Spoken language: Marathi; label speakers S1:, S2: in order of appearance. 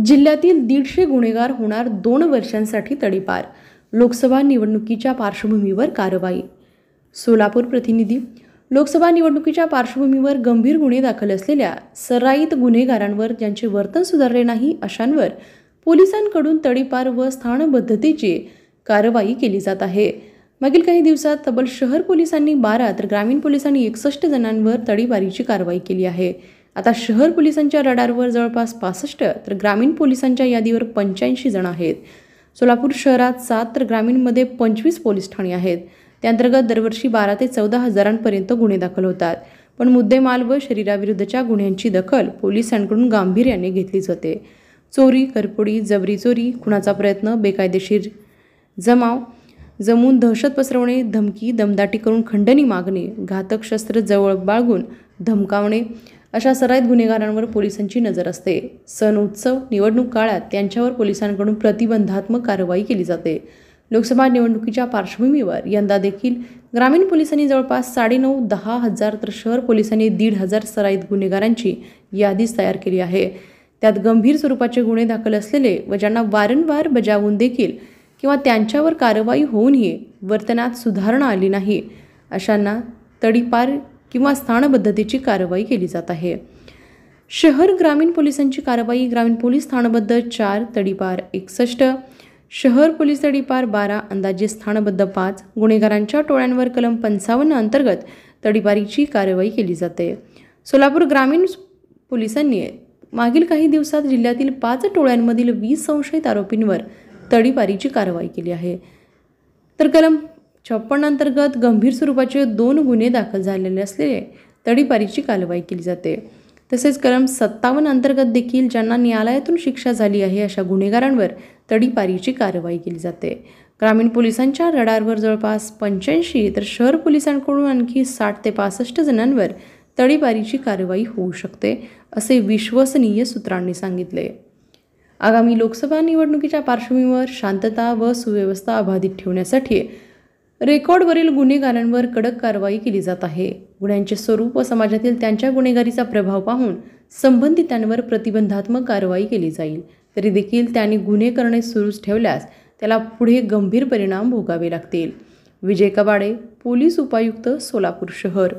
S1: जिल्ह्यातील 150 गुन्हेगार होणार 2 वर्षांसाठी तडीपार. लोकसभा निवडणुकीच्या पार्श्वभूमीवर कारवाई. सोलापूर प्रतिनिधी. लोकसभा निवडणुकीच्या पार्श्वभूमीवर गंभीर गुन्हे दाखल असलेल्या सराईत गुन्हेगारांवर ज्यांचे वर्तन सुधारले नाही अशांवर पोलिसांकडून तडीपार व स्थानबद्धतेची कारवाई केली जात आहे. मागील काही दिवसात तब्बल शहर पोलिसांनी 12 तर ग्रामीण पोलिसांनी 61 जणांवर तडीपारीची कारवाई केली आहे. आता शहर पोलिसांच्या रडारवर जवळपास 65 तर ग्रामीण पोलिसांच्या यादीवर 85 जण आहेत. सोलापूर शहरात 7 तर ग्रामीणमध्ये 25 पोलीस ठाणे आहेत. त्याअंतर्गत दरवर्षी 12 ते 14 हजारांपर्यंत गुन्हे दाखल होतात. पण मुद्देमाल व शरीराविरुद्धच्या गुन्ह्यांची दखल पोलिसांकडून गांभीर्याने घेतली जाते. चोरी, करपुडी, जबरी चोरी, खुनाचा प्रयत्न, बेकायदेशीर जमून दहशत पसरवणे, धमकी, दमदाटी करून खंडणी मागणे, घातक शस्त्र जवळ बाळगून धमकावणे अशा सराईत गुन्हेगारांवर पोलिसांची नजर असते. सण, उत्सव, निवडणूक काळात त्यांच्यावर पोलिसांकडून प्रतिबंधात्मक कारवाई केली जाते. लोकसभा निवडणुकीच्या पार्श्वभूमीवर यंदा देखील ग्रामीण पोलिसांनी जवळपास 9.5-10 हजार तर शहर पोलिसांनी 1,500 सराईत गुन्हेगारांची यादीच तयार केली आहे. त्यात गंभीर स्वरूपाचे गुन्हे दाखल असलेले व ज्यांना वारंवार बजावून देखील किंवा त्यांच्यावर कारवाई होऊनही वर्तनात सुधारणा आली नाही अशांना तडीपार किंवा स्थानबद्धतेची कारवाई केली जात आहे. शहर ग्रामीण पोलिसांची कारवाई. ग्रामीण पोलीस स्थानबद्ध 4, तडीपार 61, शहर पोलीस तडीपार 12, अंदाजे स्थानबद्ध 5. गुन्हेगारांच्या टोळ्यांवर कलम 55 अंतर्गत तडीपारीची कारवाई केली जाते. सोलापूर ग्रामीण पोलिसांनी मागील काही दिवसात जिल्ह्यातील 5 टोळ्यांमधील 20 संशयित आरोपींवर तडीपारीची कारवाई केली आहे. तर कलम 56 अंतर्गत गंभीर स्वरूपाचे 2 गुन्हे दाखल झालेले असलेले तडीपारीची कारवाई केली जाते. तसेच कलम 57 अंतर्गत देखील ज्यांना न्यायालयातून शिक्षा झाली आहे अशा गुन्हेगारांवर तडीपारीची कारवाई केली जाते. ग्रामीण पोलिसांच्या रडारवर जवळपास 85 तर शहर पोलिसांकडून आणखी 60 ते 65 जणांवर तडीपारीची कारवाई होऊ शकते असे विश्वसनीय सूत्रांनी सांगितले. आगामी लोकसभा निवडणुकीच्या पार्श्वभूमीवर शांतता व सुव्यवस्था अबाधित ठेवण्यासाठी रेकॉर्डवरील गुन्हेगारांवर कडक कारवाई केली जात आहे. गुन्ह्यांचे स्वरूप व समाजातील त्यांच्या गुन्हेगारीचा प्रभाव पाहून संबंधितांवर प्रतिबंधात्मक कारवाई केली जाईल. तरी देखील त्यांनी गुन्हे करणे सुरूच ठेवल्यास त्याला पुढे गंभीर परिणाम भोगावे लागतील. विजय कबाडे, पोलीस उपायुक्त, सोलापूर शहर.